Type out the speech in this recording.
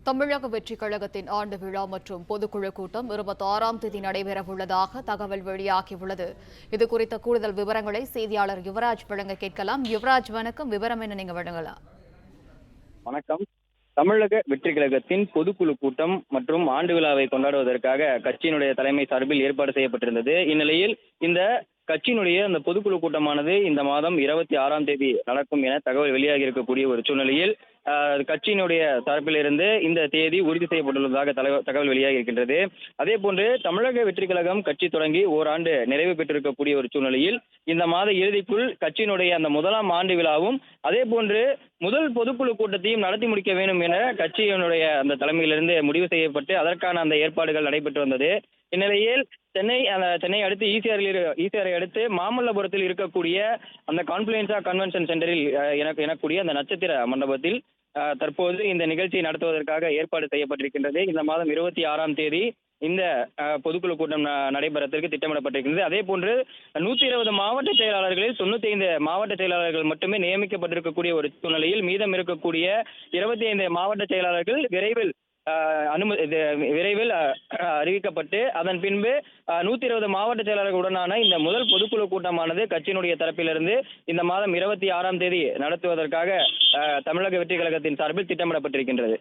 தமிழக வெற்றிக் கழகத்தின் ஆண்டு விழா மற்றும் பொதுக்குழு கூட்டம் 26ஆம் தேதி நடைபெறவுள்ளதாக தகவல் வெளியாகியுள்ளது. இதுகுறித்த கூடுதல் விவரங்களை செய்தியாளர் யுவராஜ் வழங்க கேட்கலாம். யுவராஜ், வணக்கம். விவரம் என்ன, நீங்க வழங்கலாம்? வணக்கம். தமிழக வெற்றிக் கழகத்தின் பொதுக்குழு கூட்டம் மற்றும் ஆண்டு விழாவை கொண்டாடுவதற்காக கட்சியினுடைய தலைமை சார்பில் ஏற்பாடு செய்யப்பட்டிருந்தது. இந்நிலையில் இந்த கட்சியினுடைய அந்த பொதுக்குழு கூட்டமானது இந்த மாதம் 26ஆம் தேதி நடக்கும் என தகவல் வெளியாகி இருக்கக்கூடிய ஒரு சூழ்நிலையில் கட்சியினுடைய தரப்பில் இருந்து இந்த தேதி உறுதி செய்யப்பட்டுள்ளதாக தகவல் வெளியாகி இருக்கின்றது. அதே போன்று தமிழக வெற்றி கழகம் கட்சி தொடங்கி ஓராண்டு நிறைவு பெற்றிருக்கக்கூடிய ஒரு சூழ்நிலையில் இந்த மாத இறுதிக்குள் கட்சியினுடைய அந்த முதலாம் ஆண்டு விழாவும் அதே போன்று முதல் பொதுக்குழு கூட்டத்தையும் நடத்தி முடிக்க வேண்டும் என கட்சியினுடைய அந்த தலைமையிலிருந்து முடிவு செய்யப்பட்டு அதற்கான அந்த ஏற்பாடுகள் நடைபெற்று வந்தது. இந்நிலையில் சென்னை அடுத்து ஈசிஆரை அடுத்து மாமல்லபுரத்தில் இருக்கக்கூடிய அந்த கான்ஃபுளுயன்ஸா கன்வென்ஷன் சென்டரில் எனக்கூடிய அந்த நட்சத்திர மண்டபத்தில் தற்போது இந்த நிகழ்ச்சியை நடத்துவதற்காக ஏற்பாடு செய்யப்பட்டிருக்கின்றது. இந்த மாதம் 26ஆம் தேதி இந்த பொதுக்குழு கூட்டம் நடைபெறத்திற்கு திட்டமிடப்பட்டிருக்கிறது. அதே போன்று 120 மாவட்ட செயலாளர்களில் 95 மாவட்ட செயலாளர்கள் மட்டுமே நியமிக்கப்பட்டிருக்கக்கூடிய ஒரு சூழ்நிலையில் மீதம் இருக்கக்கூடிய 25 மாவட்ட செயலாளர்கள் விரைவில் அறிவிக்கப்பட்டு அதன் பின்பு 120 மாவட்ட செயலாளர்களுடனான இந்த முதல் பொதுக்குழு கூட்டமானது கட்சியினுடைய தரப்பிலிருந்து இந்த மாதம் 26ஆம் தேதி நடத்துவதற்காக தமிழக வெற்றி கழகத்தின் சார்பில் திட்டமிடப்பட்டிருக்கின்றது.